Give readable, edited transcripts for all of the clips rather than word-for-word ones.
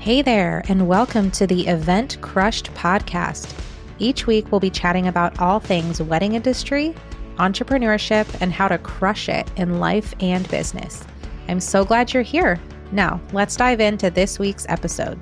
Hey there, and welcome to the Event Crushed podcast. Each week, we'll be chatting about all things wedding industry, entrepreneurship, and how to crush it in life and business. I'm so glad you're here. Now, let's dive into this week's episode.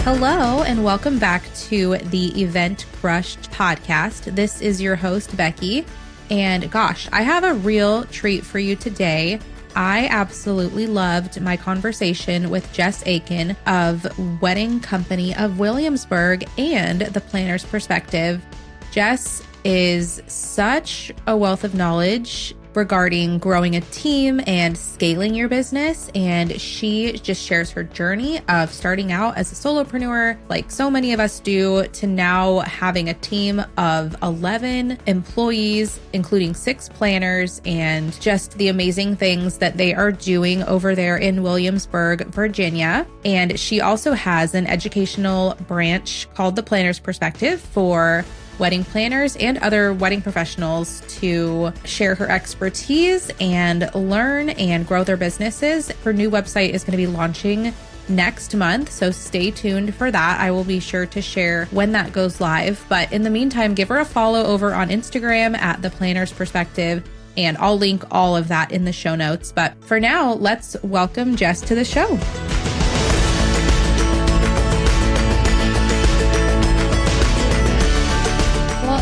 Hello, and welcome back to the Event Crushed podcast. This is your host, Becky. And gosh, I have a real treat for you today. I absolutely loved my conversation with Jess Aiken of Wedding Company of Williamsburg and the Planner's Perspective. Jess is such a wealth of knowledge regarding growing a team and scaling your business. And she just shares her journey of starting out as a solopreneur, like so many of us do, to now having a team of 11 employees, including 6 planners, and just the amazing things that they are doing over there in Williamsburg, Virginia. And she also has an educational branch called the Planner's Perspective for wedding planners and other wedding professionals to share her expertise and learn and grow their businesses. Her new website is going to be launching next month, so stay tuned for that. I will be sure to share when that goes live. But in the meantime, give her a follow over on Instagram at The Planner's Perspective, and I'll link all of that in the show notes. But for now, let's welcome Jess to the show.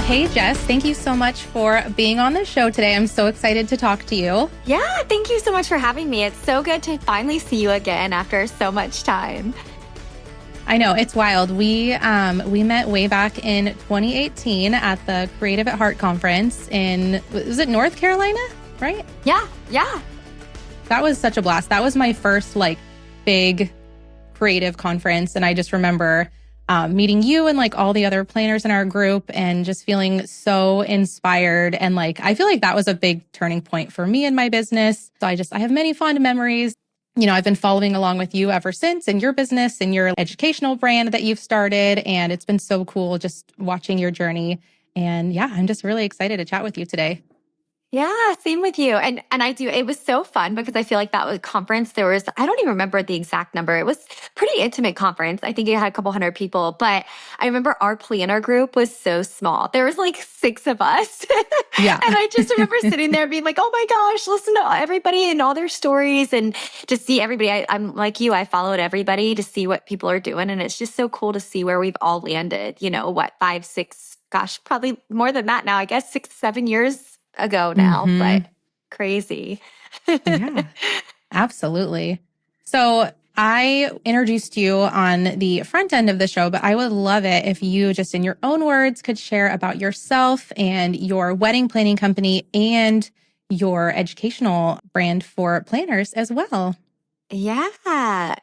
Hey, Jess, thank you so much for being on the show today. I'm so excited to talk to you. Yeah, thank you so much for having me. It's so good to finally see you again after so much time. I know, it's wild. We met way back in 2018 at the Creative at Heart conference in, was it North Carolina, right? Yeah. That was such a blast. That was my first big creative conference. And I just remember meeting you and all the other planners in our group and just feeling so inspired. And I feel like that was a big turning point for me in my business. So I have many fond memories. You know, I've been following along with you ever since in your business and your educational brand that you've started. And it's been so cool just watching your journey. And yeah, I'm just really excited to chat with you today. Yeah, same with you. And I do. It was so fun because I feel like that was a conference. There was, I don't even remember the exact number. It was pretty intimate conference. I think it had a couple hundred people, but I remember our planner group was so small. There was 6 of us. Yeah. And I just remember sitting there being like, oh my gosh, listen to everybody and all their stories and to see everybody. I'm like you, I followed everybody to see what people are doing. And it's just so cool to see where we've all landed, 5, 6, gosh, probably more than that now, I guess 6, 7 years ago now, but crazy. Yeah, absolutely. So I introduced you on the front end of the show, but I would love it if you just in your own words could share about yourself and your wedding planning company and your educational brand for planners as well. Yeah.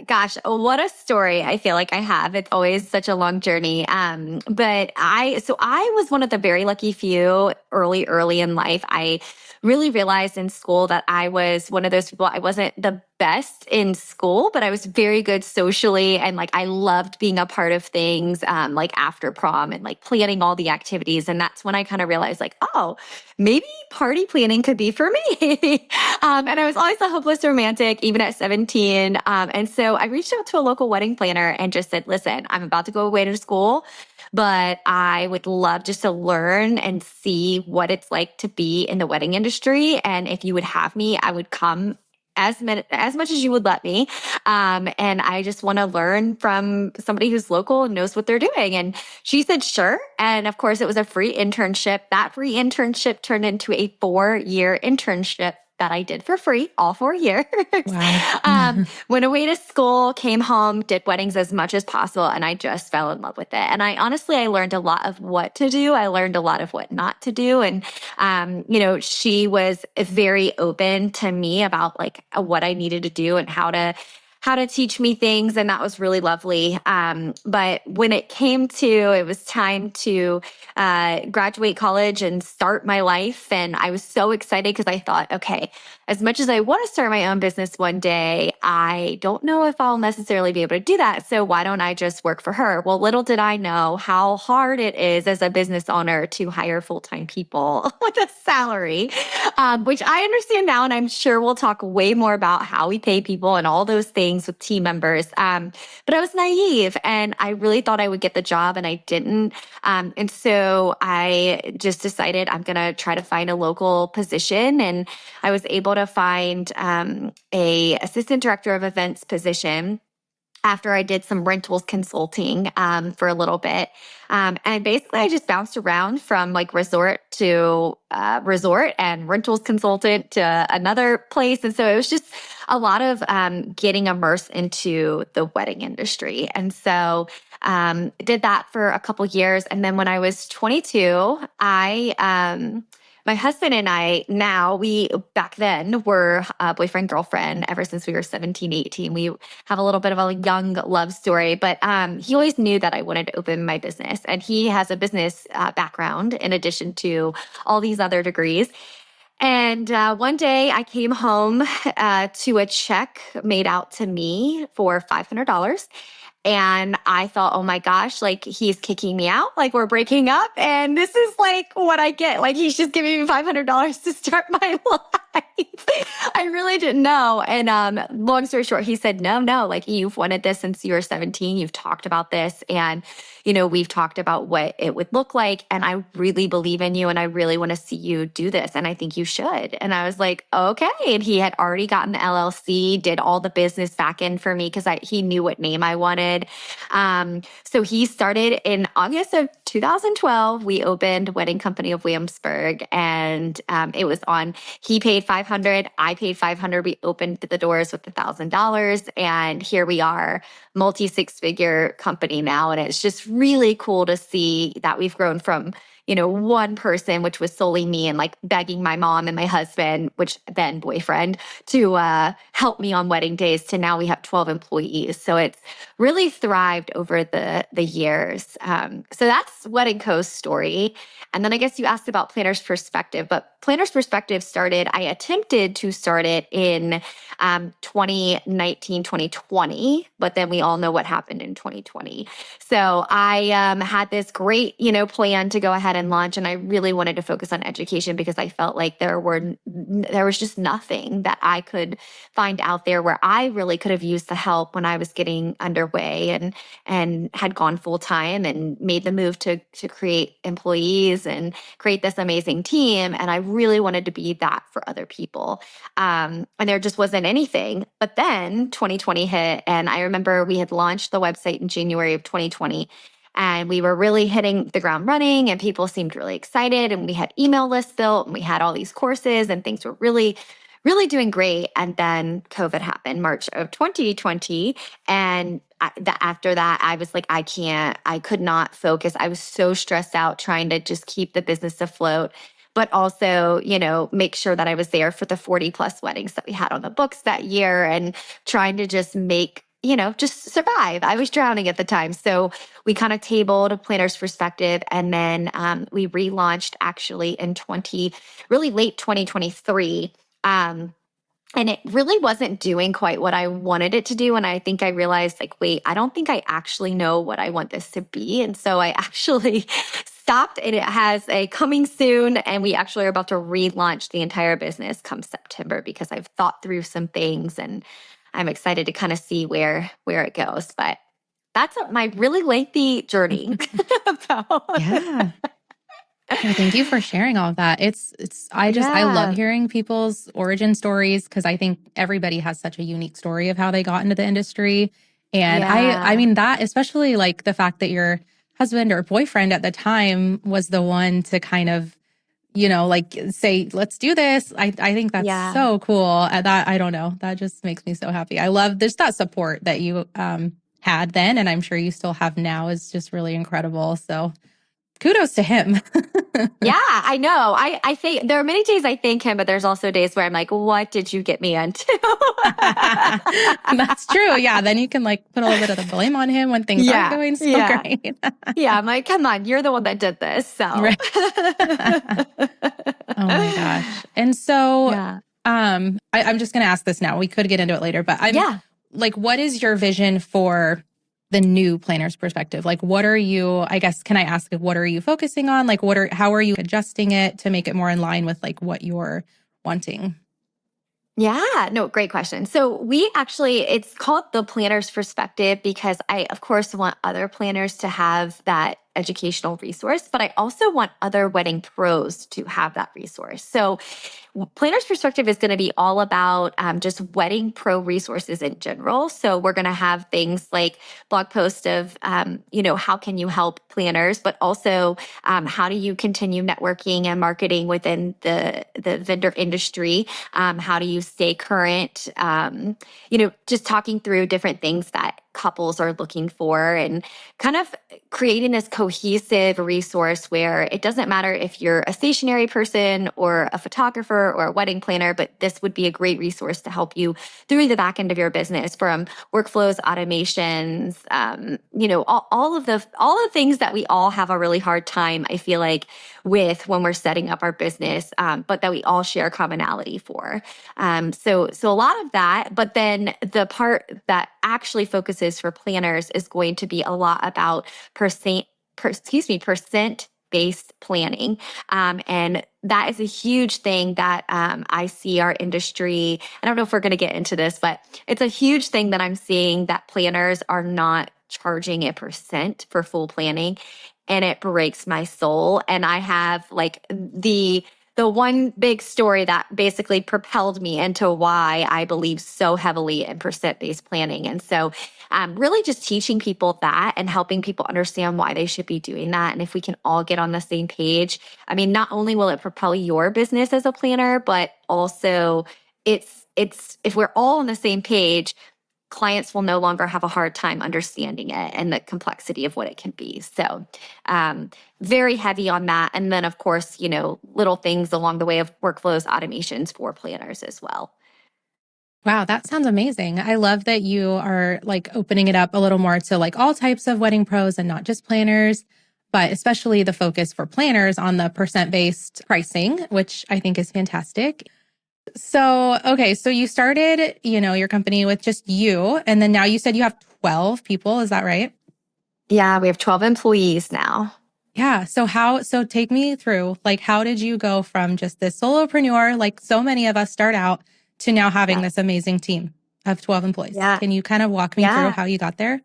Gosh, what a story I feel like I have. It's always such a long journey. But I was one of the very lucky few early in life. I really realized in school that I was one of those people. I wasn't the best in school, but I was very good socially. And I loved being a part of things after prom and planning all the activities. And that's when I kind of realized oh, maybe party planning could be for me. And I was always a hopeless romantic, even at 17. And so I reached out to a local wedding planner and just said, listen, I'm about to go away to school, but I would love just to learn and see what it's like to be in the wedding industry. And if you would have me, I would come as much as you would let me. And I just want to learn from somebody who's local and knows what they're doing. And she said, sure. And of course, it was a free internship. That free internship turned into a 4-year internship that I did for free, all 4 years. Wow. Went away to school, came home, did weddings as much as possible, and I just fell in love with it. And I learned a lot of what to do. I learned a lot of what not to do. And, she was very open to me about what I needed to do and how to how to teach me things, and that was really lovely. But when it was time to graduate college and start my life, and I was so excited because I thought, okay, as much as I want to start my own business one day, I don't know if I'll necessarily be able to do that. So why don't I just work for her? Well, little did I know how hard it is as a business owner to hire full-time people with a salary, which I understand now. And I'm sure we'll talk way more about how we pay people and all those things with team members. But I was naive and I really thought I would get the job and I didn't. And so I just decided I'm going to try to find a local position. And I was able to find a assistant director of events position after I did some rentals consulting for a little bit. And basically, I just bounced around from like resort to resort and rentals consultant to another place. And so it was just a lot of getting immersed into the wedding industry. And so did that for a couple years. And then when I was 22, my husband and I now, we back then were boyfriend, girlfriend ever since we were 17, 18. We have a little bit of a young love story, but he always knew that I wanted to open my business. And he has a business background in addition to all these other degrees. And one day I came home to a check made out to me for $500. And I thought, oh my gosh, like he's kicking me out, like we're breaking up. And this is like what I get. Like he's just giving me $500 to start my life. I really didn't know. And long story short, he said, no, like you've wanted this since you were 17. You've talked about this. And, you know, we've talked about what it would look like. And I really believe in you. And I really want to see you do this. And I think you should. And I was like, okay. And he had already gotten the LLC, did all the business back end for me because he knew what name I wanted. So he started in August of 2012. We opened Wedding Company of Williamsburg, and it was on. He paid $500, I paid $500. We opened the doors with $1,000, and here we are, multi-six-figure company now. And it's just really cool to see that we've grown from one person, which was solely me and like begging my mom and my husband, which then boyfriend, to help me on wedding days, to now we have 12 employees. So it's really thrived over the years. So that's Wedding Co's story. And then I guess you asked about Planner's Perspective, but Planner's Perspective I attempted to start it in 2019, 2020, but then we all know what happened in 2020. So I had this great, plan to go ahead and launch. And I really wanted to focus on education because I felt like there was just nothing that I could find out there where I really could have used the help when I was getting underway and had gone full time and made the move to create employees and create this amazing team. And I really wanted to be that for other people. And there just wasn't anything. But then 2020 hit, and I remember we had launched the website in January of 2020. And we were really hitting the ground running and people seemed really excited. And we had email lists built and we had all these courses and things were really, really doing great. And then COVID happened, March of 2020. And after that, I was like, I could not focus. I was so stressed out trying to just keep the business afloat, but also, make sure that I was there for the 40 plus weddings that we had on the books that year and trying to just make just survive. I was drowning at the time. So we kind of tabled a Planner's Perspective. And then we relaunched actually in really late 2023. And it really wasn't doing quite what I wanted it to do. And I think I realized wait, I don't think I actually know what I want this to be. And so I actually stopped, and it has a coming soon. And we actually are about to relaunch the entire business come September because I've thought through some things and I'm excited to kind of see where it goes. But that's my really lengthy journey. Yeah. Well, thank you for sharing all of that. I love hearing people's origin stories because I think everybody has such a unique story of how they got into the industry. And I mean that, especially like the fact that your husband or boyfriend at the time was the one to kind of say, let's do this. I think that's so cool. That, I don't know, that just makes me so happy. I love there's that support that you had then, and I'm sure you still have now is just really incredible. So kudos to him. Yeah, I know. I think there are many days I thank him, but there's also days where I'm like, what did you get me into? That's true. Yeah. Then you can like put a little bit of the blame on him when things aren't Yeah, going so yeah. great. Yeah, I'm like, come on, you're the one that did this. So, Right. Oh my gosh. And so, yeah. I'm just going to ask this now. We could get into it later, but I'm Yeah. like, what is your vision for the new planner's perspective? Like, what are you, I guess, can I ask, like, what are you focusing on? Like, how are you adjusting it to make it more in line with like what you're wanting? Yeah, no, great question. So it's called the planner's perspective because I, of course, want other planners to have that educational resource, but I also want other wedding pros to have that resource. So Planner's Perspective is going to be all about just wedding pro resources in general. So we're going to have things like blog posts of, how can you help planners, but also how do you continue networking and marketing within the vendor industry? How do you stay current? Just talking through different things that couples are looking for and kind of creating this cohesive resource where it doesn't matter if you're a stationary person or a photographer or a wedding planner, but this would be a great resource to help you through the back end of your business from workflows, automations, all the things that we all have a really hard time, I feel like, with when we're setting up our business, but that we all share commonality for. So a lot of that, but then the part that actually focuses for planners is going to be a lot about percent-based planning. And that is a huge thing that I see our industry. I don't know if we're going to get into this, but it's a huge thing that I'm seeing that planners are not charging a percent for full planning. And it breaks my soul. And I have like the one big story that basically propelled me into why I believe so heavily in percent-based planning. And so really just teaching people that and helping people understand why they should be doing that. And if we can all get on the same page, I mean, not only will it propel your business as a planner, but also it's if we're all on the same page, clients will no longer have a hard time understanding it and the complexity of what it can be. So very heavy on that. And then, of course, little things along the way of workflows, automations for planners as well. Wow, that sounds amazing. I love that you are like opening it up a little more to like all types of wedding pros and not just planners, but especially the focus for planners on the percent-based pricing, which I think is fantastic. So, okay, so you started, your company with just you, and then now you said you have 12 people. Is that right? Yeah, we have 12 employees now. Yeah. So take me through, like, how did you go from just this solopreneur, like so many of us start out, to now having this amazing team of 12 employees? Yeah. Can you kind of walk me through how you got there?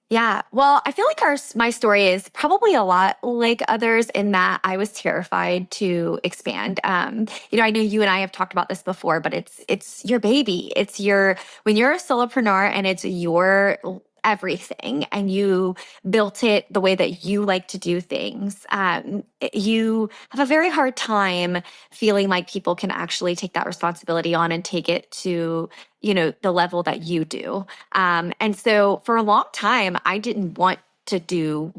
Yeah. Well, I feel like my story is probably a lot like others in that I was terrified to expand. I know you and I have talked about this before, but it's your baby. When you're a solopreneur and it's your everything and you built it the way that you like to do things, you have a very hard time feeling like people can actually take that responsibility on and take it to the level that you do. And so for a long time, I didn't want to do,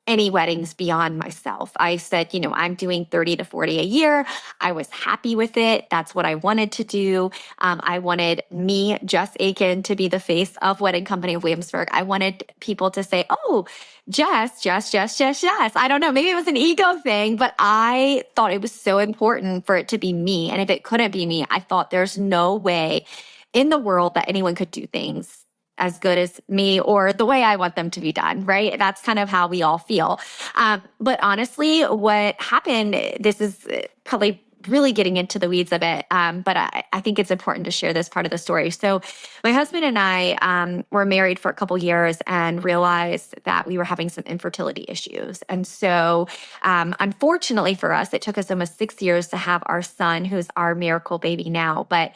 any weddings beyond myself. I said, I'm doing 30 to 40 a year. I was happy with it. That's what I wanted to do. I wanted me, Jess Aiken, to be the face of Wedding Company of Williamsburg. I wanted people to say, oh, Jess. I don't know. Maybe it was an ego thing, but I thought it was so important for it to be me. And if it couldn't be me, I thought there's no way in the world that anyone could do things as good as me or the way I want them to be done, right? That's kind of how we all feel. But honestly, what happened, this is probably really getting into the weeds a bit, but I think it's important to share this part of the story. So my husband and I were married for a couple years and realized that we were having some infertility issues. And so unfortunately for us, it took us almost 6 years to have our son, who's our miracle baby now. But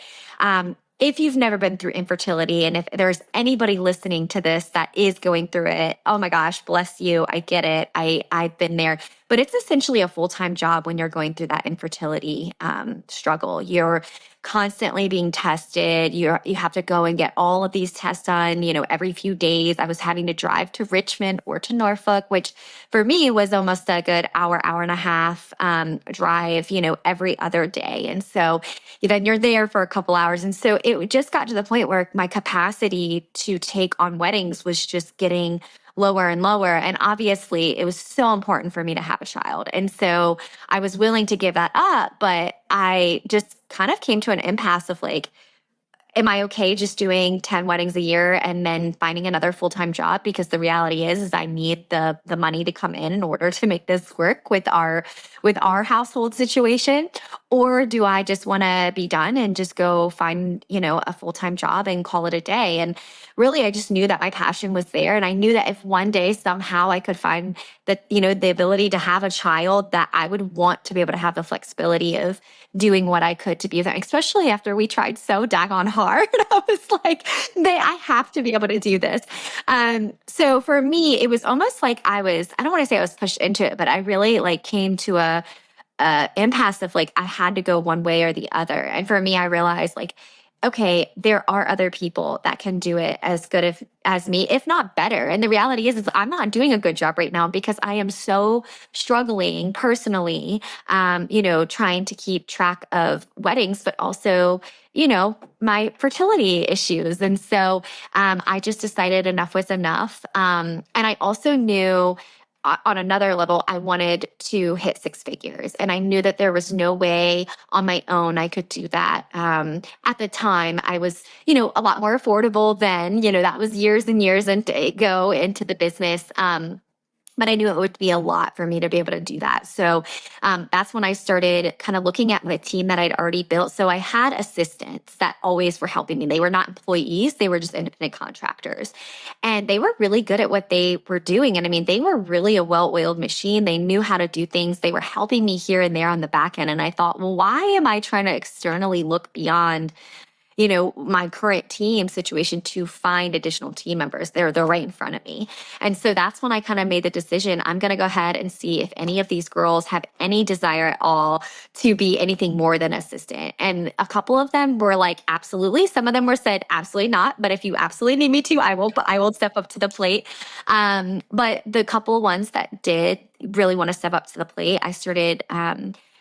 if you've never been through infertility, and if there's anybody listening to this that is going through it, oh my gosh, bless you. I get it. I've been there. but it's essentially a full-time job when you're going through that infertility struggle. You're constantly being tested. You have to go and get all of these tests done, every few days. I was having to drive to Richmond or to Norfolk, which for me was almost a good hour and a half drive, every other day. And so then you're there for a couple hours. And so it just got to the point where my capacity to take on weddings was just getting lower and lower. And obviously, it was so important for me to have a child. And so I was willing to give that up, but I just kind of came to an impasse of like, am I okay just doing 10 weddings a year and then finding another full-time job? Because the reality is I need the money to come in order to make this work with our household situation. Or do I just want to be done and just go find, a full-time job and call it a day? And really, I just knew that my passion was there. And I knew that if one day somehow I could find that, the ability to have a child, that I would want to be able to have the flexibility of doing what I could to be there, especially after we tried so daggone hard. I was like, I have to be able to do this. So for me, it was almost like I don't want to say I was pushed into it, but I really like came to a impasse of like, I had to go one way or the other. And for me, I realized like, okay, there are other people that can do it as good as me, if not better. And the reality is I'm not doing a good job right now because I am so struggling personally, trying to keep track of weddings, but also, my fertility issues. And so I just decided enough was enough. And I also knew on another level, I wanted to hit six figures. And I knew that there was no way on my own I could do that. At the time, I was, a lot more affordable than, that was years and years ago into the business. But I knew it would be a lot for me to be able to do that. So that's when I started kind of looking at my team that I'd already built. So I had assistants that always were helping me. They were not employees. They were just independent contractors. And they were really good at what they were doing. And I mean, they were really a well-oiled machine. They knew how to do things. They were helping me here and there on the back end. And I thought, well, why am I trying to externally look beyond my current team situation to find additional team members? They're right in front of me. And so that's when I kind of made the decision, I'm going to go ahead and see if any of these girls have any desire at all to be anything more than assistant. And a couple of them were like, absolutely. Some of them were said, absolutely not. But if you absolutely need me to, I will step up to the plate. But the couple ones that did really want to step up to the plate, I started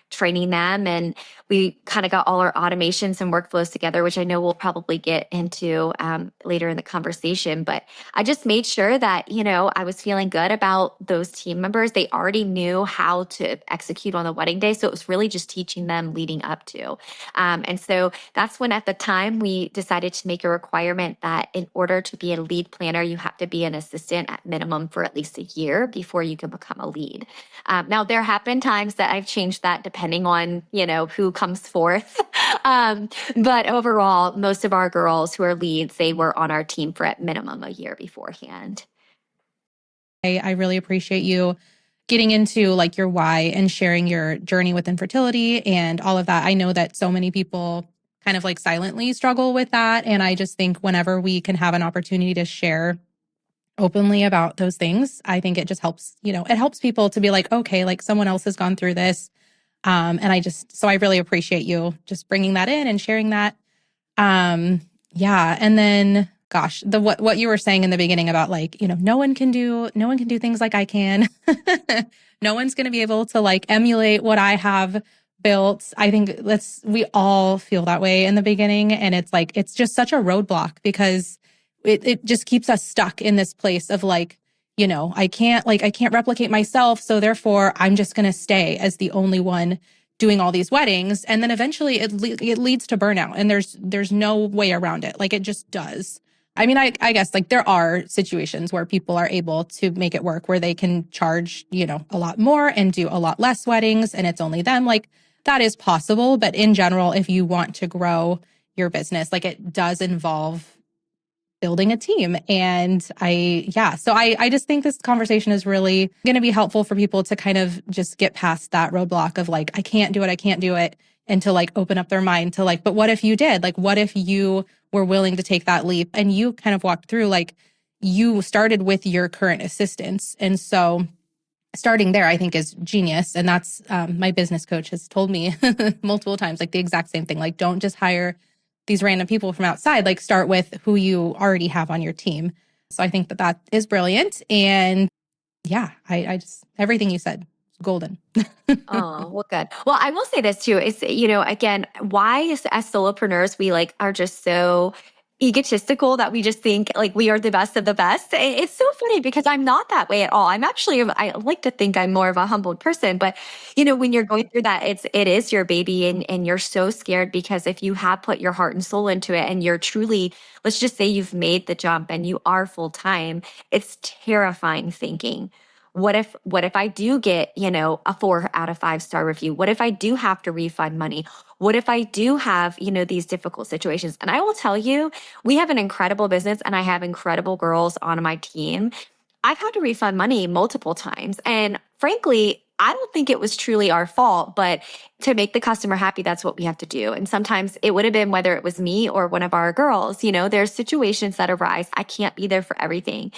training them, and we kind of got all our automations and workflows together, which I know we'll probably get into later in the conversation. But I just made sure that, I was feeling good about those team members. They already knew how to execute on the wedding day. So it was really just teaching them leading up to. And so that's when at the time we decided to make a requirement that in order to be a lead planner, you have to be an assistant at minimum for at least a year before you can become a lead. Now, there have been times that I've changed that depending on, who comes forth. But overall, most of our girls who are leads, they were on our team for at minimum a year beforehand. I really appreciate you getting into like your why and sharing your journey with infertility and all of that. I know that so many people kind of like silently struggle with that. And I just think whenever we can have an opportunity to share openly about those things, I think it just helps, it helps people to be like, okay, like someone else has gone through this. So I really appreciate you just bringing that in and sharing that. Yeah. And then, gosh, what you were saying in the beginning about like, no one can do things like I can. No one's going to be able to like emulate what I have built. I think we all feel that way in the beginning. And it's like, it's just such a roadblock because it just keeps us stuck in this place of like, I can't replicate myself. So therefore I'm just going to stay as the only one doing all these weddings. And then eventually it leads to burnout, and there's no way around it. Like it just does. I mean, I guess like there are situations where people are able to make it work where they can charge, a lot more and do a lot less weddings and it's only them. Like that is possible. But in general, if you want to grow your business, like it does involve building a team. And so I just think this conversation is really going to be helpful for people to kind of just get past that roadblock of like, I can't do it, and to like open up their mind to like, but what if you did? Like, what if you were willing to take that leap? And you kind of walked through, like, you started with your current assistants. And so starting there, I think, is genius. And that's my business coach has told me multiple times, like the exact same thing. Like, don't just hire these random people from outside, like start with who you already have on your team. So I think that that is brilliant. And yeah, I just, everything you said, golden. Oh, well, good. Well, I will say this too is, you know, again, why as solopreneurs, we like are just so egotistical that we just think like we are the best of the best. It's so funny because I'm not that way at all. I'm actually, I like to think I'm more of a humbled person, but you know, when you're going through that, it is your baby and you're so scared because if you have put your heart and soul into it and you're truly, let's just say you've made the jump and you are full time, it's terrifying thinking what if I do get, you know, a 4 out of 5 star review? What if I do have to refund money? What if I do have, you know, these difficult situations? And I will tell you, we have an incredible business and I have incredible girls on my team. I've had to refund money multiple times. And frankly, I don't think it was truly our fault, but to make the customer happy, that's what we have to do. And sometimes it would have been whether it was me or one of our girls, you know, there's situations that arise. I can't be there for everything.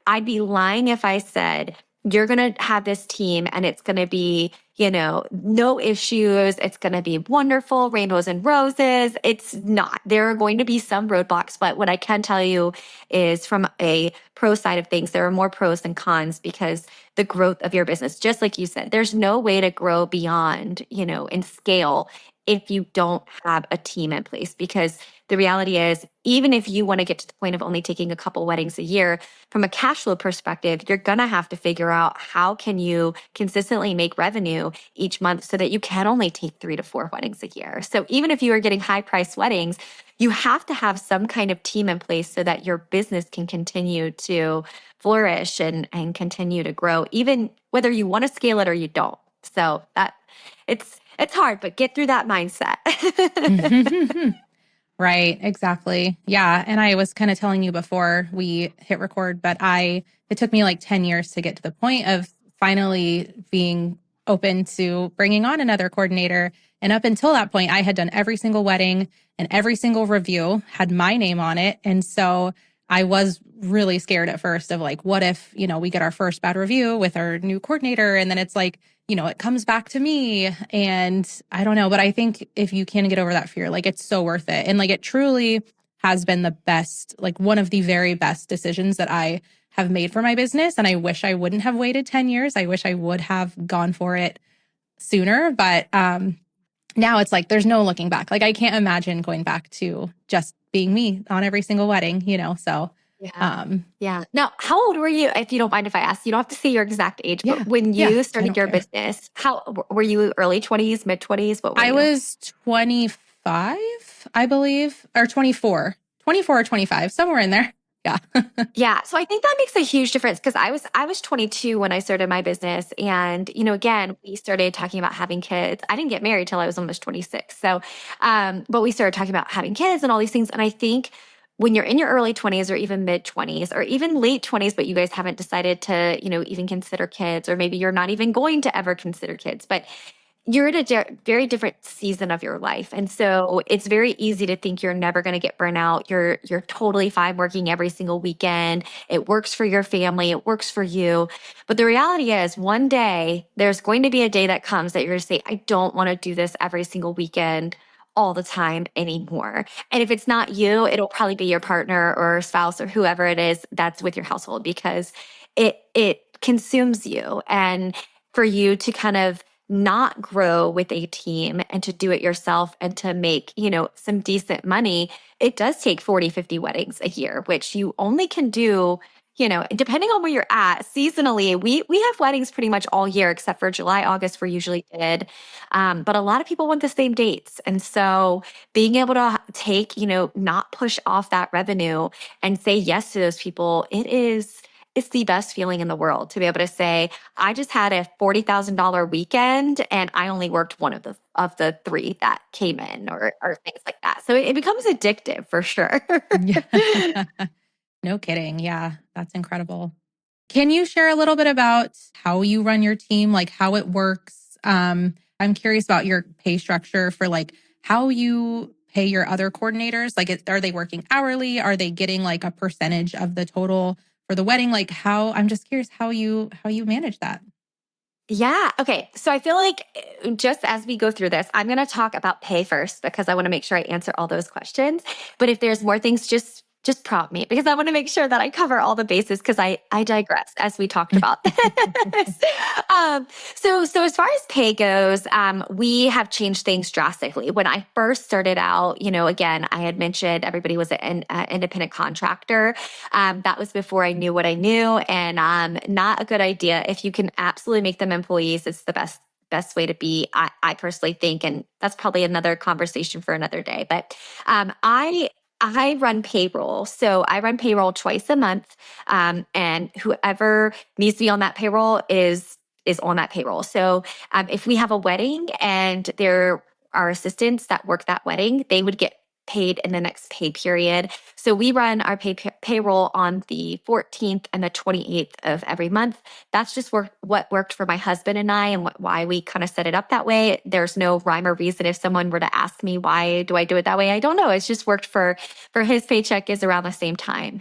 I'd be lying if I said, you're going to have this team and it's going to be, you know, no issues. It's going to be wonderful, rainbows and roses. It's not. There are going to be some roadblocks, but what I can tell you is from a pro side of things, there are more pros than cons because the growth of your business, just like you said, there's no way to grow beyond, you know, and scale if you don't have a team in place because the reality is even if you want to get to the point of only taking a couple weddings a year from a cash flow perspective, you're going to have to figure out how can you consistently make revenue each month so that you can only take 3 to 4 weddings a year. So even if you are getting high priced weddings, you have to have some kind of team in place so that your business can continue to flourish and continue to grow, even whether you want to scale it or you don't. So that it's hard, but get through that mindset. Right, exactly. Yeah. And I was kind of telling you before we hit record, but it took me like 10 years to get to the point of finally being open to bringing on another coordinator. And up until that point, I had done every single wedding and every single review had my name on it. And so I was really scared at first of like, what if, you know, we get our first bad review with our new coordinator and then it's like, you know, it comes back to me and I don't know, but I think if you can get over that fear, like it's so worth it. And like it truly has been the best, like one of the very best decisions that I have made for my business. And I wish I wouldn't have waited 10 years. I wish I would have gone for it sooner. But now it's like, there's no looking back. Like I can't imagine going back to just being me on every single wedding, you know? So Yeah. Yeah. Now, how old were you? If you don't mind if I ask, you don't have to say your exact age, yeah, but when yeah, you I started don't your care. business, how were you early 20s, mid 20s? What were I you? was 25, I believe, or 24 or 25, somewhere in there. Yeah. Yeah. So I think that makes a huge difference because I was 22 when I started my business. And, you know, again, we started talking about having kids. I didn't get married till I was almost 26. So but we started talking about having kids and all these things. And I think when you're in your early 20s or even mid 20s or even late 20s, but you guys haven't decided to, you know, even consider kids, or maybe you're not even going to ever consider kids, but you're at a very different season of your life. And so it's very easy to think you're never going to get burnout. You're totally fine working every single weekend. It works for your family. It works for you. But the reality is one day there's going to be a day that comes that you're going to say, I don't want to do this every single weekend all the time anymore. And if it's not you, it'll probably be your partner or spouse or whoever it is that's with your household because it consumes you. And for you to kind of not grow with a team and to do it yourself and to make, you know, some decent money, it does take 40, 50 weddings a year, which you only can do, you know, depending on where you're at seasonally. We have weddings pretty much all year except for July, August, we're usually good. But a lot of people want the same dates. And so being able to take, you know, not push off that revenue and say yes to those people, it's the best feeling in the world to be able to say, I just had a $40,000 weekend and I only worked one of the three that came in or things like that. So it becomes addictive for sure. Yeah. No kidding. Yeah. That's incredible. Can you share a little bit about how you run your team, like how it works? I'm curious about your pay structure for like how you pay your other coordinators. Like, are they working hourly? Are they getting like a percentage of the total for the wedding? Like how, I'm just curious how you manage that. Yeah. Okay. So I feel like just as we go through this, I'm going to talk about pay first because I want to make sure I answer all those questions. But if there's more things, just prompt me because I want to make sure that I cover all the bases because I digress as we talked about this. So as far as pay goes, we have changed things drastically. When I first started out, again, I had mentioned everybody was an independent contractor. That was before I knew what I knew, and not a good idea. If you can absolutely make them employees, it's the best way to be. I personally think, and that's probably another conversation for another day. But I run payroll. So I run payroll twice a month. And whoever needs to be on that payroll is on that payroll. So if we have a wedding and there are assistants that work that wedding, they would get paid in the next pay period. So we run our payroll on the 14th and the 28th of every month. That's just what worked for my husband and I, and why we kind of set it up that way. There's no rhyme or reason. If someone were to ask me why do I do it that way, I don't know. It's just worked for his paycheck is around the same time.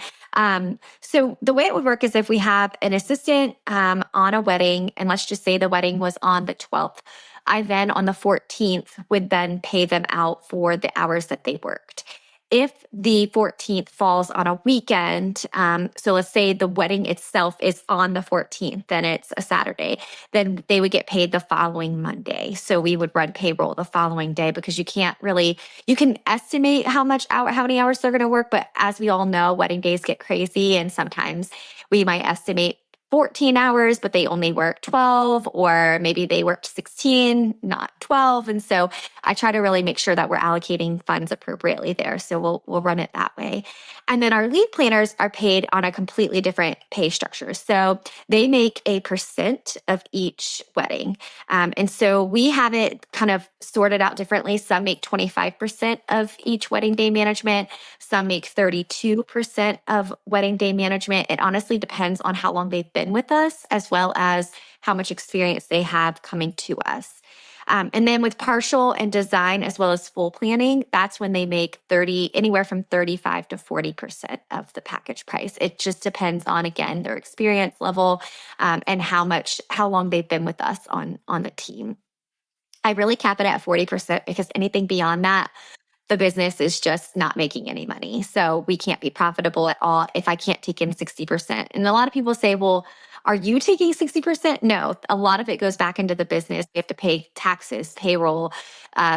So the way it would work is if we have an assistant on a wedding, and let's just say the wedding was on the 12th, I then on the 14th would then pay them out for the hours that they worked. If the 14th falls on a weekend, so let's say the wedding itself is on the 14th, then it's a Saturday, then they would get paid the following Monday. So we would run payroll the following day because you can estimate how many hours they're going to work, but as we all know, wedding days get crazy, and sometimes we might estimate 14 hours, but they only work 12, or maybe they worked 16, not 12. And so I try to really make sure that we're allocating funds appropriately there. So we'll run it that way. And then our lead planners are paid on a completely different pay structure. So they make a percent of each wedding. And so we have it kind of sorted out differently. Some make 25% of each wedding day management. Some make 32% of wedding day management. It honestly depends on how long they've been with us, as well as how much experience they have coming to us. And then with partial and design, as well as full planning, that's when they make anywhere from 35 to 40% of the package price. It just depends on, again, their experience level, and how long they've been with us on the team. I really cap it at 40% because anything beyond that, the business is just not making any money. So we can't be profitable at all if I can't take in 60%. And a lot of people say, well, are you taking 60%? No, a lot of it goes back into the business. We have to pay taxes, payroll,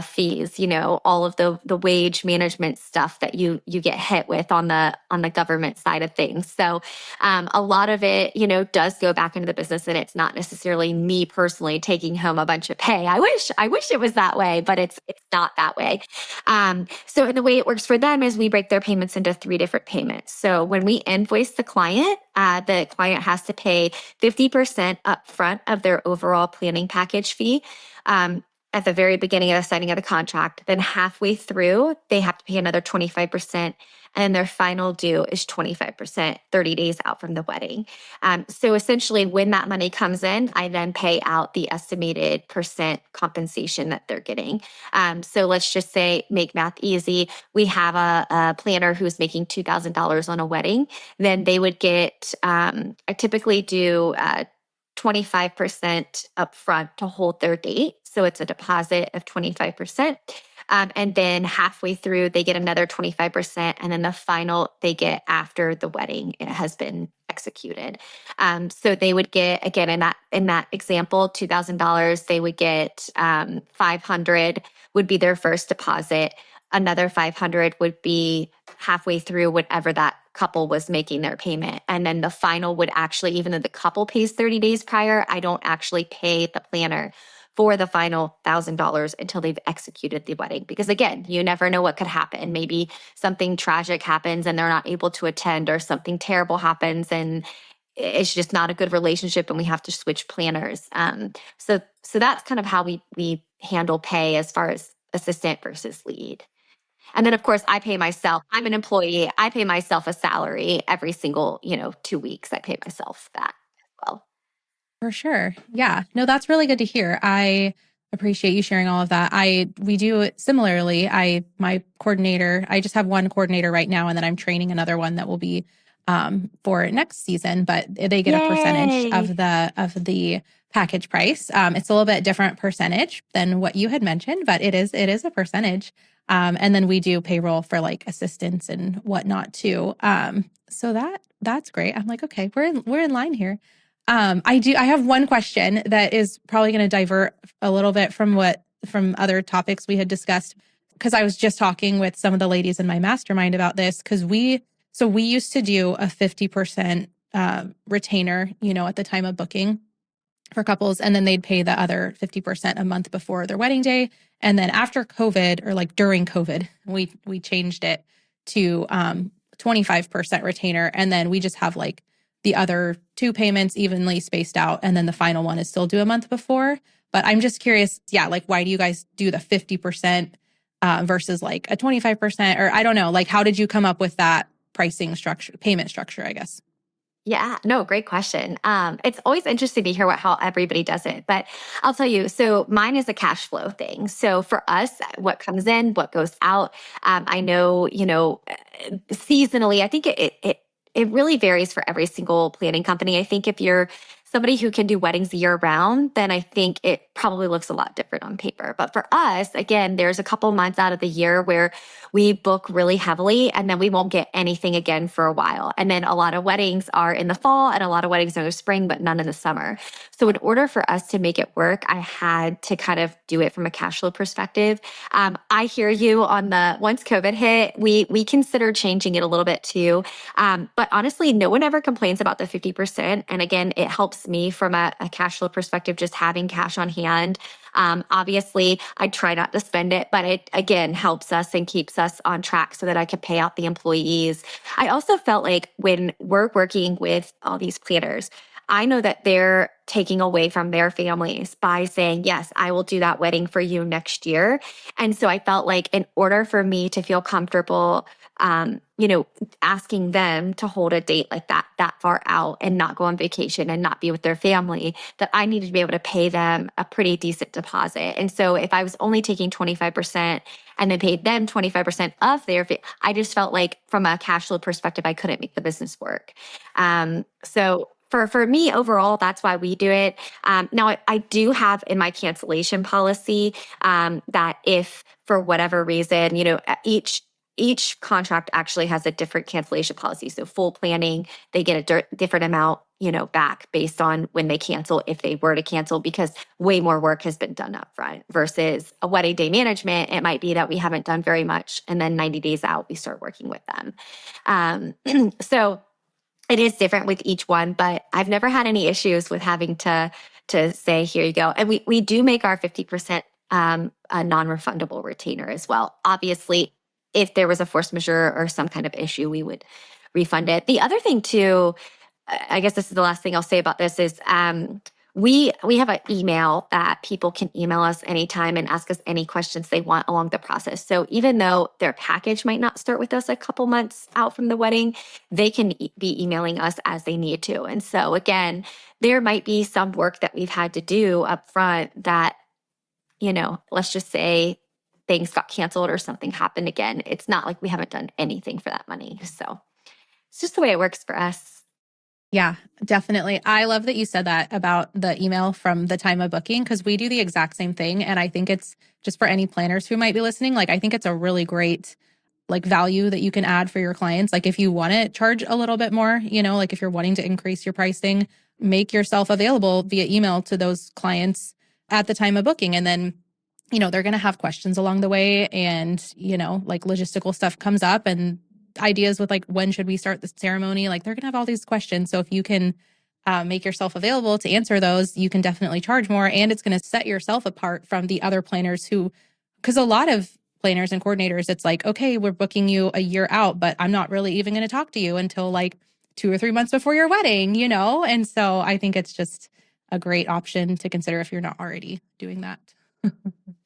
fees, all of the wage management stuff that you get hit with on the government side of things. So a lot of it, does go back into the business, and it's not necessarily me personally taking home a bunch of pay. I wish it was that way, but it's not that way. So the way it works for them is we break their payments into 3 different payments. So when we invoice the client has to pay 50% upfront of their overall planning package fee. At the very beginning of the signing of the contract. Then halfway through, they have to pay another 25%. And their final due is 25%, 30 days out from the wedding. So essentially, when that money comes in, I then pay out the estimated percent compensation that they're getting. So let's just say, make math easy, we have a planner who's making $2,000 on a wedding. Then they would get, I typically do 25% upfront to hold their date. So it's a deposit of 25%. And then halfway through, they get another 25%. And then the final they get after the wedding has been executed. So they would get, again, in that example, $2,000, they would get $500 would be their first deposit. Another $500 would be halfway through whatever that couple was making their payment. And then the final would actually, even though the couple pays 30 days prior, I don't actually pay the planner for the final $1,000 until they've executed the wedding. Because again, you never know what could happen. Maybe something tragic happens and they're not able to attend, or something terrible happens and it's just not a good relationship and we have to switch planners. So that's kind of how we handle pay as far as assistant versus lead. And then, of course, I pay myself. I'm an employee. I pay myself a salary every single, 2 weeks. I pay myself that as well. For sure. Yeah. No, that's really good to hear. I appreciate you sharing all of that. We do it similarly. My coordinator, I just have one coordinator right now, and then I'm training another one that will be for next season, but they get a percentage of the package price. It's a little bit different percentage than what you had mentioned, but it is a percentage. And then we do payroll for like assistants and whatnot too. So that's great. I'm like, okay, we're in line here. I have one question that is probably going to divert a little bit from other topics we had discussed, because I was just talking with some of the ladies in my mastermind about this, because we used to do a 50% retainer, at the time of booking for couples, and then they'd pay the other 50% a month before their wedding day. And then after COVID, or like during COVID, we changed it to 25% retainer, and then we just have like the other two payments evenly spaced out, and then the final one is still due a month before. But I'm just curious, like why do you guys do the 50% versus like a 25%? Or I don't know, like how did you come up with that pricing structure, payment structure, I guess? Yeah, no, great question. It's always interesting to hear how everybody does it, but I'll tell you. So mine is a cash flow thing. So for us, what comes in, what goes out. I know, seasonally. I think it really varies for every single planning company. I think if you're somebody who can do weddings year round, then I think it probably looks a lot different on paper. But for us, again, there's a couple months out of the year where we book really heavily and then we won't get anything again for a while. And then a lot of weddings are in the fall and a lot of weddings are in the spring, but none in the summer. So in order for us to make it work, I had to kind of do it from a cash flow perspective. I hear you on once COVID hit, we considered changing it a little bit too. But honestly, no one ever complains about the 50%. And again, it helps me from a cash flow perspective, just having cash on hand. Obviously, I try not to spend it, but it again helps us and keeps us on track so that I could pay out the employees. I also felt like when we're working with all these planners, I know that they're taking away from their families by saying, yes, I will do that wedding for you next year. And so I felt like in order for me to feel comfortable, asking them to hold a date like that far out and not go on vacation and not be with their family, that I needed to be able to pay them a pretty decent deposit. And so if I was only taking 25% and then paid them 25% of their fee, I just felt like from a cash flow perspective, I couldn't make the business work. So for me overall, that's why we do it. Now I do have in my cancellation policy that if for whatever reason, each contract actually has a different cancellation policy. So full planning, they get a different amount, back based on when they cancel, if they were to cancel, because way more work has been done up front versus a wedding day management. It might be that we haven't done very much. And then 90 days out, we start working with them. So it is different with each one, but I've never had any issues with having to say, here you go. And we do make our 50% a non-refundable retainer as well. Obviously, if there was a force majeure or some kind of issue, we would refund it. The other thing too, I guess this is the last thing I'll say about this is we have an email that people can email us anytime and ask us any questions they want along the process. So even though their package might not start with us a couple months out from the wedding, they can be emailing us as they need to. And so again, there might be some work that we've had to do up front that, let's just say things got canceled or something happened again. It's not like we haven't done anything for that money. So it's just the way it works for us. Yeah, definitely. I love that you said that about the email from the time of booking, because we do the exact same thing. And I think it's just for any planners who might be listening, like I think it's a really great like value that you can add for your clients. Like if you want to charge a little bit more, like if you're wanting to increase your pricing, make yourself available via email to those clients at the time of booking. And then, they're going to have questions along the way, and, like logistical stuff comes up and ideas with like, when should we start the ceremony? Like they're going to have all these questions. So if you can make yourself available to answer those, you can definitely charge more. And it's going to set yourself apart from the other planners because a lot of planners and coordinators, it's like, okay, we're booking you a year out, but I'm not really even going to talk to you until like 2 or 3 months before your wedding, And so I think it's just a great option to consider if you're not already doing that.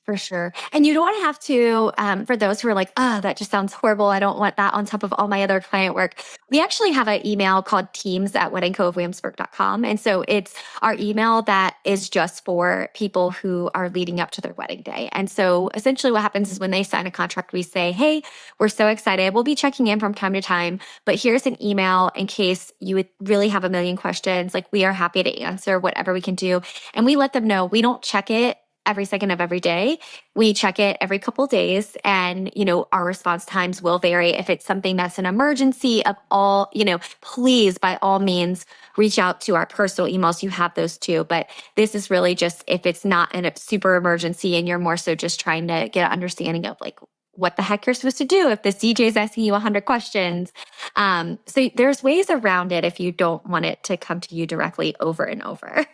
For sure. And you don't have to, for those who are like, oh, that just sounds horrible. I don't want that on top of all my other client work. We actually have an email called teams@weddingcoofwilliamsburg.com. And so it's our email that is just for people who are leading up to their wedding day. And so essentially what happens is when they sign a contract, we say, hey, we're so excited. We'll be checking in from time to time, but here's an email in case you would really have a million questions. Like, we are happy to answer whatever we can do. And we let them know we don't check it every second of every day. We check it every couple of days, and, our response times will vary. If it's something that's an emergency of all, please, by all means, reach out to our personal emails. You have those too. But this is really just if it's not a super emergency and you're more so just trying to get an understanding of like what the heck you're supposed to do if this DJ is asking you 100 questions. So there's ways around it if you don't want it to come to you directly over and over.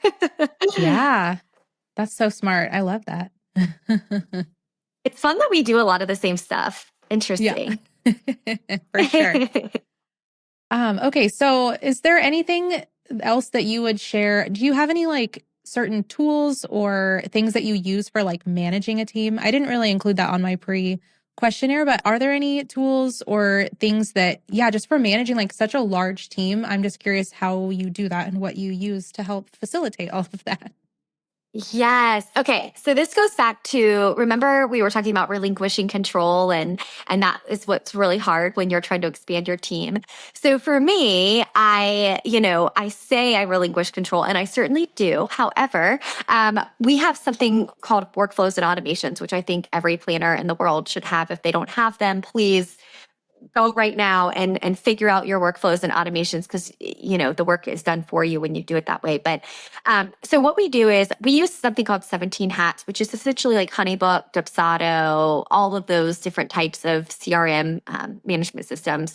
Yeah. That's so smart. I love that. It's fun that we do a lot of the same stuff. Interesting. Yeah. For sure. Okay. So is there anything else that you would share? Do you have any like certain tools or things that you use for like managing a team? I didn't really include that on my questionnaire, but are there any tools or things that, just for managing like such a large team? I'm just curious how you do that and what you use to help facilitate all of that. Yes. Okay. So this goes back to, remember we were talking about relinquishing control, and that is what's really hard when you're trying to expand your team. So for me, I say I relinquish control, and I certainly do. However, we have something called workflows and automations, which I think every planner in the world should have. If they don't have them, please go right now and figure out your workflows and automations, because the work is done for you when you do it that way. But so what we do is we use something called 17 Hats, which is essentially like Honeybook, Dubsado, all of those different types of CRM management systems.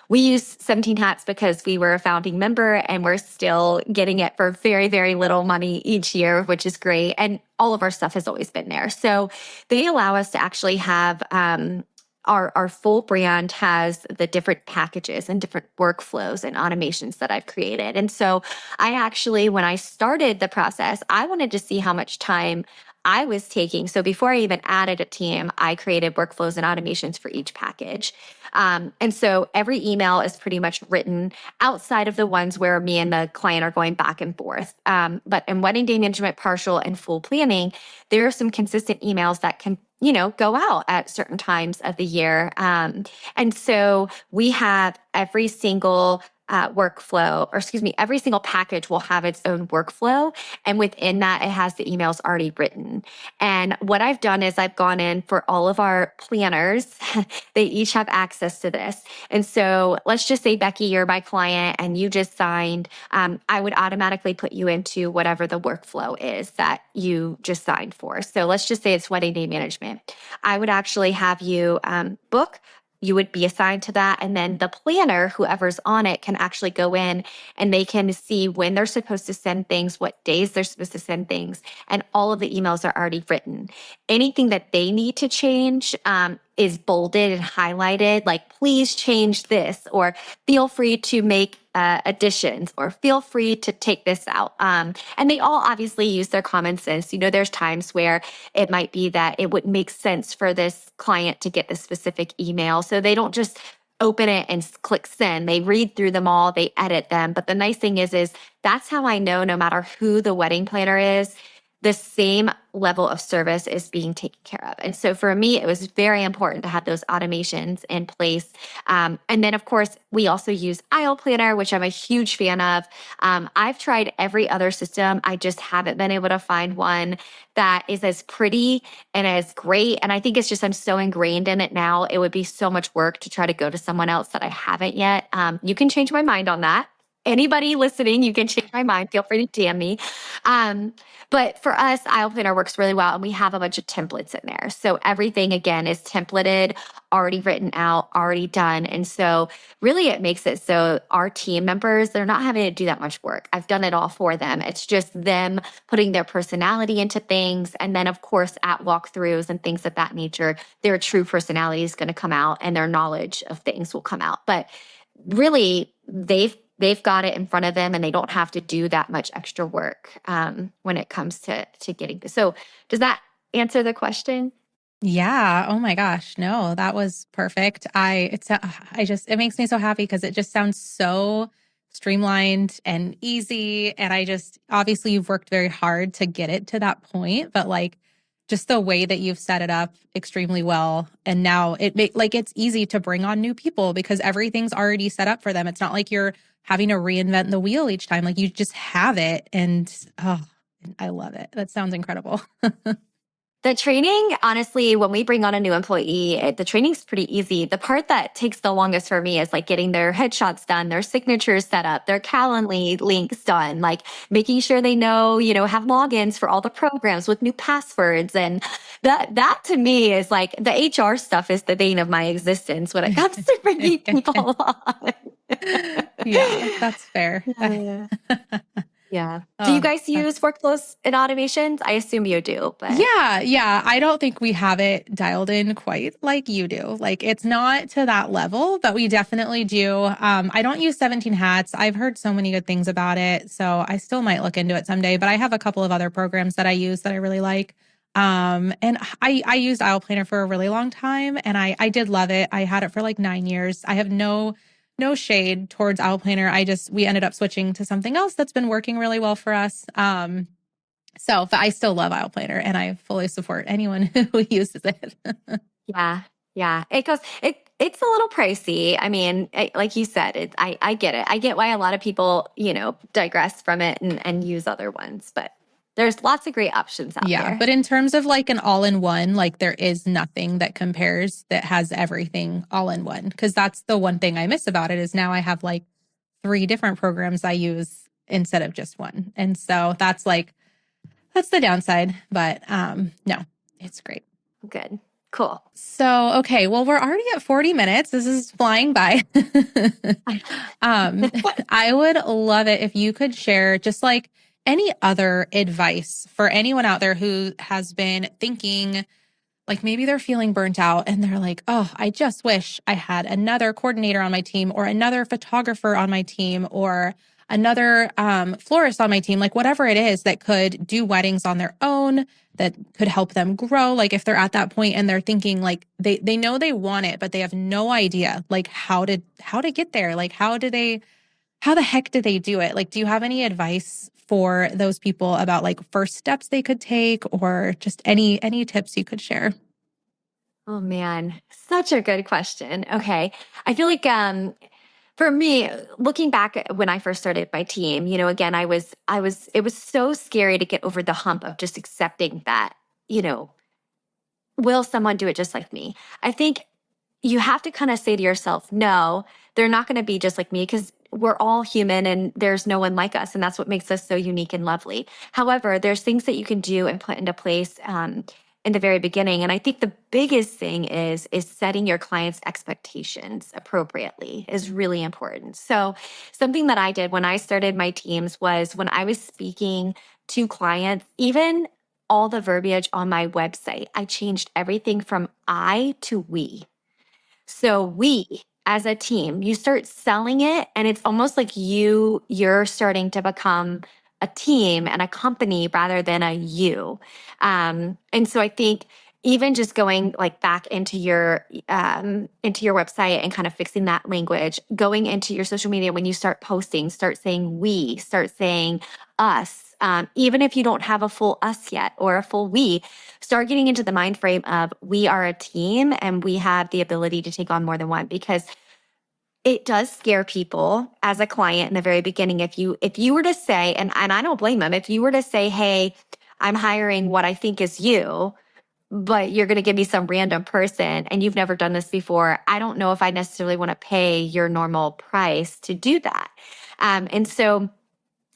We use 17 Hats because we were a founding member and we're still getting it for very, very little money each year, which is great. And all of our stuff has always been there. So they allow us to actually have our full brand has the different packages and different workflows and automations that I've created. And so I actually, when I started the process, I wanted to see how much time I was taking. So before I even added a team, I created workflows and automations for each package. And so every email is pretty much written outside of the ones where me and the client are going back and forth. But in wedding day management, partial and full planning, there are some consistent emails that can go out at certain times of the year. And so we have every single every single package will have its own workflow. And within that, it has the emails already written. And what I've done is I've gone in for all of our planners. They each have access to this. And so let's just say, Becky, you're my client and you just signed. I would automatically put you into whatever the workflow is that you just signed for. So let's just say it's wedding day management. I would actually have you book. You would be assigned to that. And then the planner, whoever's on it, can actually go in and they can see when they're supposed to send things, what days they're supposed to send things, and all of the emails are already written. Anything that they need to change is bolded and highlighted, like, please change this, or feel free to make additions, or feel free to take this out. And they all obviously use their common sense. There's times where it might be that it wouldn't make sense for this client to get this specific email. So they don't just open it and click send. They read through them all, they edit them. But the nice thing is that's how I know no matter who the wedding planner is, the same level of service is being taken care of. And so for me, it was very important to have those automations in place. And then, of course, we also use Aisle Planner, which I'm a huge fan of. I've tried every other system. I just haven't been able to find one that is as pretty and as great. And I think it's just I'm so ingrained in it now. It would be so much work to try to go to someone else that I haven't yet. You can change my mind on that. Anybody listening, you can change my mind. Feel free to DM me. But for us, Aisle Planner works really well, and we have a bunch of templates in there. So everything, again, is templated, already written out, already done. And so really it makes it so our team members, they're not having to do that much work. I've done it all for them. It's just them putting their personality into things. And then, of course, at walkthroughs and things of that nature, their true personality is going to come out and their knowledge of things will come out. But really, they've got it in front of them and they don't have to do that much extra work when it comes to getting this. So does that answer the question? Yeah. Oh my gosh. No, that was perfect. It makes me so happy because it just sounds so streamlined and easy. And obviously you've worked very hard to get it to that point, but like just the way that you've set it up extremely well. And now it's easy to bring on new people because everything's already set up for them. It's not like you're having to reinvent the wheel each time. Like you just have it. And oh, I love it. That sounds incredible. The training, honestly, when we bring on a new employee, the training's pretty easy. The part that takes the longest for me is like getting their headshots done, their signatures set up, their Calendly links done, like making sure they know, have logins for all the programs with new passwords. And that to me is like the HR stuff is the bane of my existence when it comes to bringing people on. Yeah, that's fair. Yeah. Yeah. Do you Oh, guys use workflows and automations? I assume you do, but yeah. I don't think we have it dialed in quite like you do. Like it's not to that level, but we definitely do. I don't use 17 Hats. I've heard so many good things about it, so I still might look into it someday. But I have a couple of other programs that I use that I really like. And I used Aisle Planner for a really long time, and I did love it. I had it for like 9 years. I have no shade towards Owl Planner. We ended up switching to something else that's been working really well for us. But I still love Owl Planner and I fully support anyone who uses it. yeah, yeah. It's a little pricey. I mean, like you said, I get it. I get why a lot of people, digress from it and use other ones, but there's lots of great options out there. But in terms of like an all-in-one, like there is nothing that compares that has everything all in one. Because that's the one thing I miss about it is now I have like 3 different programs I use instead of just one. And so that's the downside. But no, it's great. Good. Cool. So, okay. Well, we're already at 40 minutes. This is flying by. I would love it if you could share just like any other advice for anyone out there who has been thinking, like maybe they're feeling burnt out and they're like, oh, I just wish I had another coordinator on my team or another photographer on my team or another florist on my team, like whatever it is that could do weddings on their own, that could help them grow. Like if they're at that point and they're thinking like they know they want it, but they have no idea like how to get there. Like how the heck do they do it? Like, do you have any advice for those people about like first steps they could take or just any tips you could share? Oh man, such a good question. Okay. I feel like for me, looking back at when I first started my team, again, it was so scary to get over the hump of just accepting that, will someone do it just like me? I think you have to kind of say to yourself, no, they're not going to be just like me because we're all human and there's no one like us. And that's what makes us so unique and lovely. However, there's things that you can do and put into place in the very beginning. And I think the biggest thing is setting your clients' expectations appropriately is really important. So something that I did when I started my teams was when I was speaking to clients, even all the verbiage on my website, I changed everything from I to we. So we, as a team, you start selling it and it's almost like you're starting to become a team and a company rather than a you. And so I think even just going like back into your website and kind of fixing that language, going into your social media when you start posting, start saying we, start saying us. Even if you don't have a full us yet or a full we, start getting into the mind frame of we are a team and we have the ability to take on more than one, because it does scare people as a client in the very beginning. If you were to say, and I don't blame them, if you were to say, hey, I'm hiring what I think is you, but you're going to give me some random person and you've never done this before, I don't know if I necessarily want to pay your normal price to do that. And so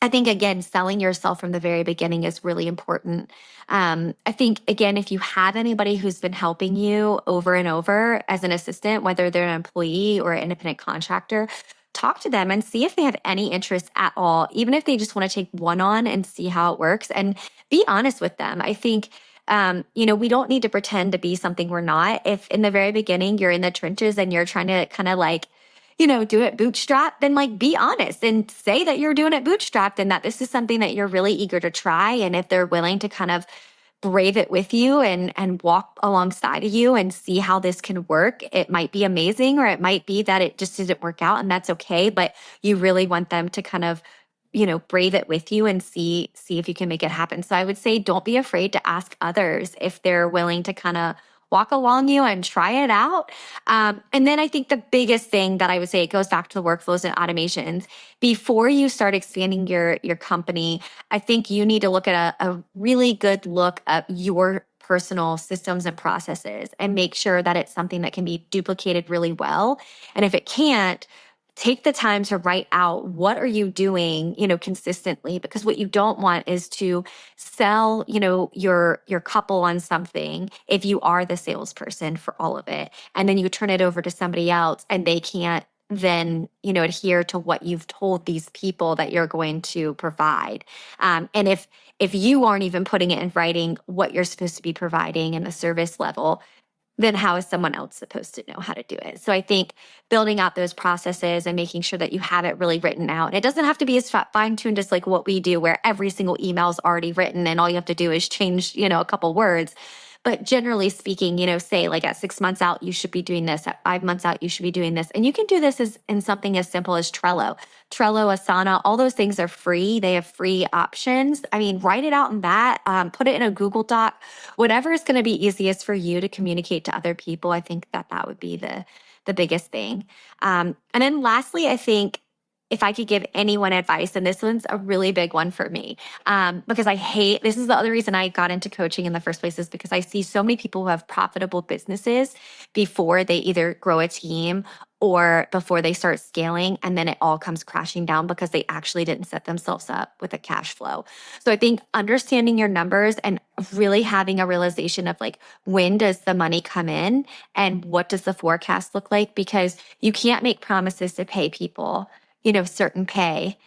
I think, again, selling yourself from the very beginning is really important. I think, again, if you have anybody who's been helping you over and over as an assistant, whether they're an employee or an independent contractor, talk to them and see if they have any interest at all, even if they just want to take one on and see how it works, and be honest with them. I think, we don't need to pretend to be something we're not. If in the very beginning you're in the trenches and you're trying to kind of like, do it bootstrap, then like be honest and say that you're doing it bootstrapped and that this is something that you're really eager to try. And if they're willing to kind of brave it with you and walk alongside of you and see how this can work. It might be amazing, or it might be that it just didn't work out, and that's okay. But you really want them to kind of, brave it with you and see if you can make it happen. So I would say don't be afraid to ask others if they're willing to kind of walk along you and try it out. And then I think the biggest thing that I would say, it goes back to the workflows and automations. Before you start expanding your company, I think you need to look at a really good look at your personal systems and processes and make sure that it's something that can be duplicated really well. And if it can't, take the time to write out what are you doing, consistently, because what you don't want is to sell, your couple on something if you are the salesperson for all of it. And then you turn it over to somebody else and they can't then, adhere to what you've told these people that you're going to provide. And if you aren't even putting it in writing what you're supposed to be providing in the service level, then how is someone else supposed to know how to do it? So I think building out those processes and making sure that you have it really written out. And it doesn't have to be as fine-tuned as like what we do, where every single email is already written and all you have to do is change, a couple words. But generally speaking, say like at 6 months out, you should be doing this. At 5 months out, you should be doing this. And you can do this in something as simple as Trello. Trello, Asana, all those things are free. They have free options. I mean, write it out in that, put it in a Google Doc, whatever is going to be easiest for you to communicate to other people. I think that would be the biggest thing. And then lastly, I think if I could give anyone advice, and this one's a really big one for me, because this is the other reason I got into coaching in the first place, is because I see so many people who have profitable businesses before they either grow a team or before they start scaling, and then it all comes crashing down because they actually didn't set themselves up with a cash flow. So I think understanding your numbers and really having a realization of like, when does the money come in and what does the forecast look like? Because you can't make promises to pay people certain pay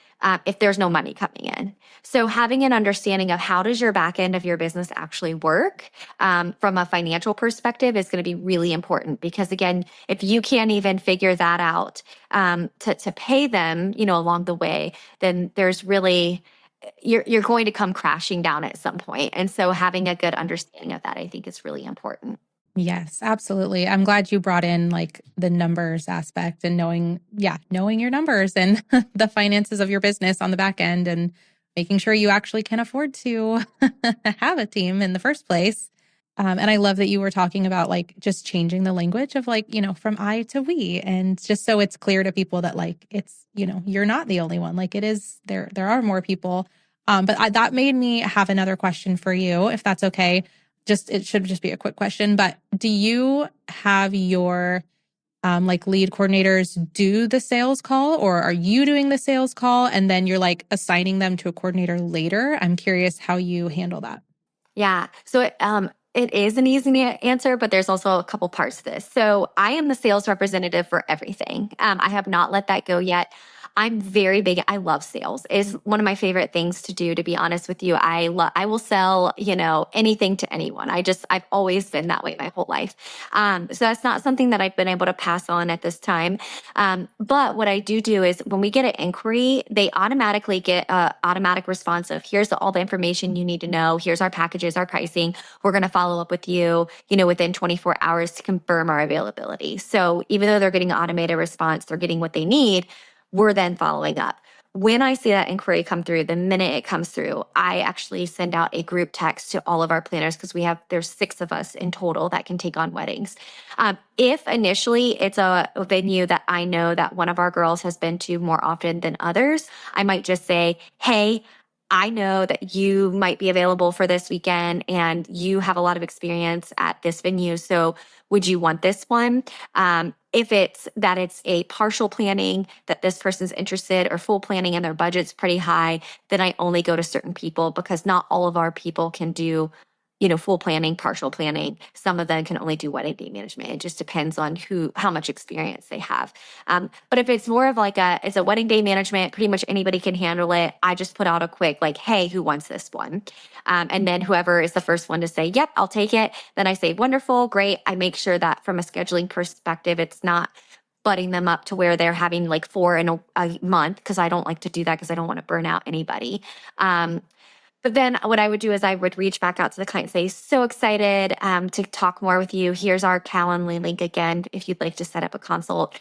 if there's no money coming in. So having an understanding of how does your back end of your business actually work from a financial perspective is going to be really important, because again, if you can't even figure that out to pay them, along the way, then there's really, you're going to come crashing down at some point. And so having a good understanding of that, I think, is really important. Yes, absolutely. I'm glad you brought in like the numbers aspect and knowing your numbers and the finances of your business on the back end, and making sure you actually can afford to have a team in the first place. And I love that you were talking about like just changing the language of like, from I to we, and just so it's clear to people that like, it's, you're not the only one. Like it is, there are more people. But that made me have another question for you, if that's okay. It should just be a quick question, but do you have your like lead coordinators do the sales call, or are you doing the sales call and then you're like assigning them to a coordinator later? I'm curious how you handle that. Yeah. So it is an easy answer, but there's also a couple parts to this. So I am the sales representative for everything. I have not let that go yet. I'm very big. I love sales. It's one of my favorite things to do, to be honest with you. I will sell, anything to anyone. I've always been that way my whole life. So that's not something that I've been able to pass on at this time. But what I do is when we get an inquiry, they automatically get an automatic response of, here's all the information you need to know. Here's our packages, our pricing. We're going to follow up with you, within 24 hours to confirm our availability. So even though they're getting an automated response, they're getting what they need. We're then following up. When I see that inquiry come through, the minute it comes through, I actually send out a group text to all of our planners, because there's 6 of us in total that can take on weddings. If initially it's a venue that I know that one of our girls has been to more often than others, I might just say, hey, I know that you might be available for this weekend and you have a lot of experience at this venue. So would you want this one? If it's a partial planning that this person's interested, or full planning and their budget's pretty high, then I only go to certain people, because not all of our people can do full planning, partial planning. Some of them can only do wedding day management. It just depends on how much experience they have. But if it's more of like it's a wedding day management, pretty much anybody can handle it. I just put out a quick like, hey, who wants this one? And then whoever is the first one to say, yep, I'll take it. Then I say, wonderful, great. I make sure that from a scheduling perspective, it's not butting them up to where they're having like 4 in a month, because I don't like to do that, because I don't want to burn out anybody. But then what I would do is I would reach back out to the client and say, so excited to talk more with you. Here's our Calendly link again, if you'd like to set up a consult.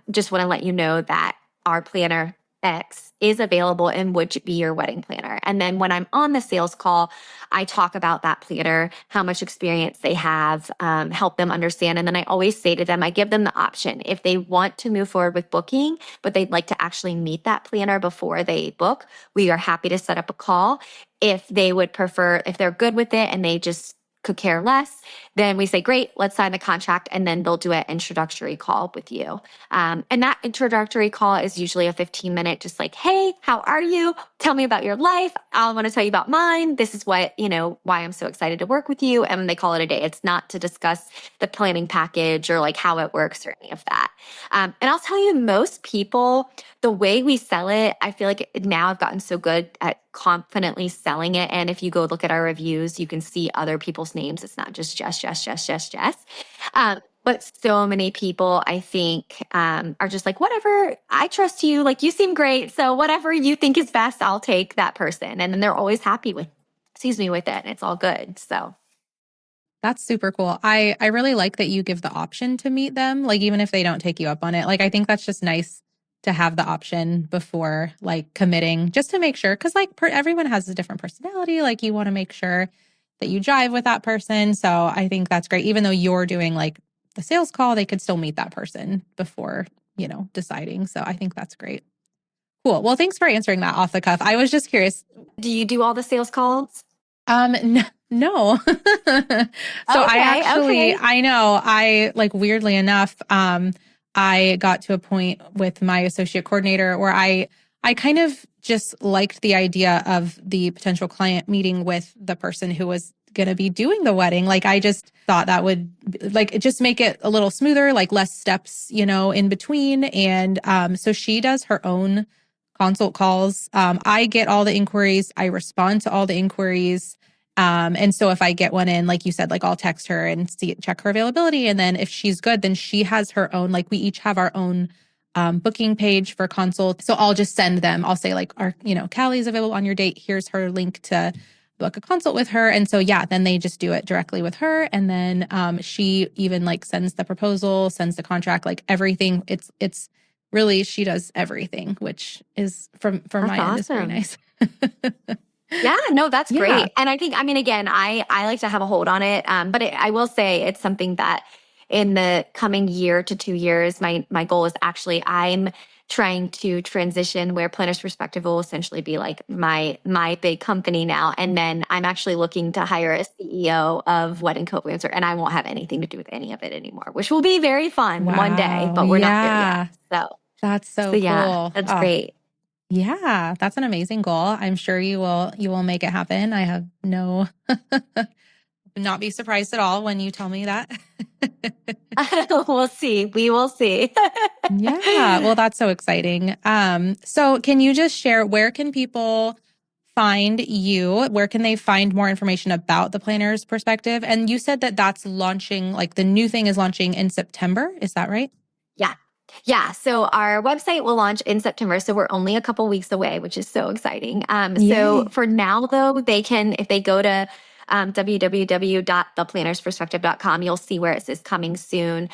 Just want to let you know that our planner X is available and would be your wedding planner. And then when I'm on the sales call, I talk about that planner, how much experience they have, help them understand. And then I always say to them, I give them the option. If they want to move forward with booking, but they'd like to actually meet that planner before they book, we are happy to set up a call. If they would prefer, if they're good with it and they just could care less, then we say, great, let's sign the contract. And then they'll do an introductory call with you. And that introductory call is usually a 15-minute, just like, hey, how are you? Tell me about your life. I want to tell you about mine. This is what, why I'm so excited to work with you. And they call it a day. It's not to discuss the planning package or like how it works or any of that. And I'll tell you, most people, the way we sell it, I feel like now I've gotten so good at confidently selling it. And if you go look at our reviews, you can see other people's names. It's not just Jess. But so many people, I think, are just like, whatever, I trust you. Like, you seem great. So whatever you think is best, I'll take that person. And then they're always happy with it. And it's all good. So That's super cool. I really like that you give the option to meet them, like even if they don't take you up on it. Like I think that's just nice to have the option before like committing, just to make sure, because like everyone has a different personality. Like you want to make sure that you jive with that person. So I think that's great. Even though you're doing like the sales call, they could still meet that person before, deciding. So I think that's great. Cool. Well, thanks for answering that off the cuff. I was just curious. do you do all the sales calls? No. So Okay. I know, I like weirdly enough, I got to a point with my associate coordinator where I kind of just liked the idea of the potential client meeting with the person who was going to be doing the wedding. Like, I just thought that would like just make it a little smoother, like less steps, in between. And so she does her own consult calls. I get all the inquiries. I respond to all the inquiries. And so if I get one in, like you said, like I'll text her and check her availability. And then if she's good, then she has her own, like we each have our own booking page for consult. So I'll just send them. I'll say like, Callie's available on your date. Here's her link to book a consult with her. And so, yeah, then they just do it directly with her. And then she even like sends the proposal, sends the contract, like everything. It's really, she does everything, which is from my end is very nice. Yeah, no, that's great. And I think, again, I like to have a hold on it. But I will say it's something that in the coming year to 2 years, my goal is actually I'm trying to transition where Planner's Perspective will essentially be like my big company now. And then I'm actually looking to hire a CEO of Wedding Co-Influencer, and I won't have anything to do with any of it anymore, which will be very fun one day, but we're not there yet. So that's so cool. Yeah, that's great. Yeah, that's an amazing goal. I'm sure you will make it happen. I have not be surprised at all when you tell me that. We'll see. We will see. Yeah. Well, that's so exciting. So can you just share, where can people find you? Where can they find more information about the Planner's Perspective? And you said that that's launching, like the new thing is launching in September. Is that right? Yeah. So our website will launch in September. So we're only a couple weeks away, which is so exciting. So for now, though, they can, if they go to www.theplannersperspective.com, you'll see where it says coming soon.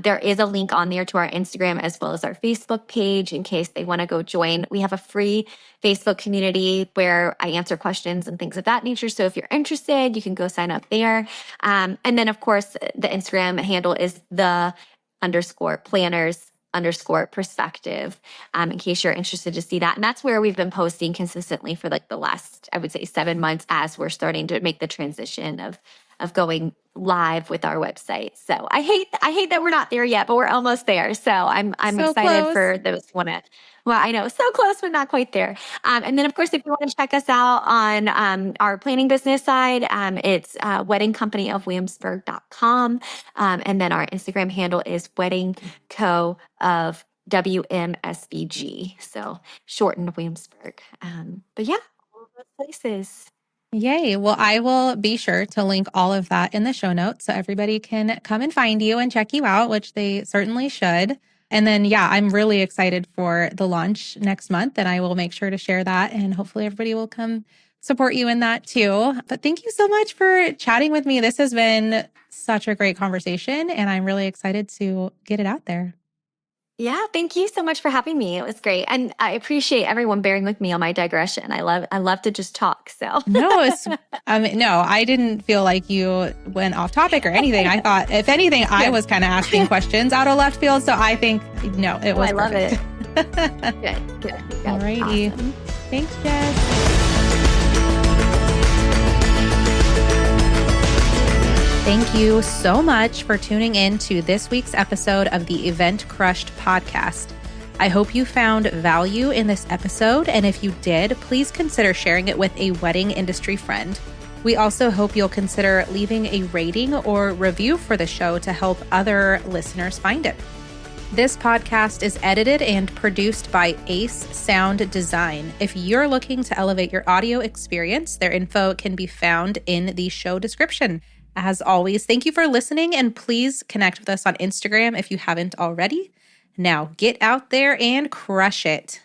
There is a link on there to our Instagram as well as our Facebook page in case they want to go join. We have a free Facebook community where I answer questions and things of that nature. So if you're interested, you can go sign up there. And then, of course, the Instagram handle is _planners_perspective, in case you're interested to see that. And that's where we've been posting consistently for like the last, I would say, 7 months as we're starting to make the transition of going live with our website. So I hate that we're not there yet, but we're almost there. So I'm So excited close. for those who want to. Well, I know, so close, but not quite there. And then, of course, if you want to check us out on our planning business side, it's weddingcompanyofwilliamsburg.com. And then our Instagram handle is weddingco of WMSBG. So shortened Williamsburg. But yeah, all those places. Yay. Well, I will be sure to link all of that in the show notes so everybody can come and find you and check you out, which they certainly should. And then, yeah, I'm really excited for the launch next month, and I will make sure to share that, and hopefully everybody will come support you in that too. But thank you so much for chatting with me. This has been such a great conversation, and I'm really excited to get it out there. Yeah, thank you so much for having me. It was great. And I appreciate everyone bearing with me on my digression. I love to just talk. So No, I didn't feel like you went off topic or anything. I thought, if anything, I was kind of asking questions out of left field. So I think, no, it was I love perfect. it. Good. Alrighty. Awesome. Thanks, Jess. Thank you so much for tuning in to this week's episode of the Event Crushed podcast. I hope you found value in this episode, and if you did, please consider sharing it with a wedding industry friend. We also hope you'll consider leaving a rating or review for the show to help other listeners find it. This podcast is edited and produced by Ace Sound Design. If you're looking to elevate your audio experience, their info can be found in the show description. As always, thank you for listening, and please connect with us on Instagram if you haven't already. Now, get out there and crush it.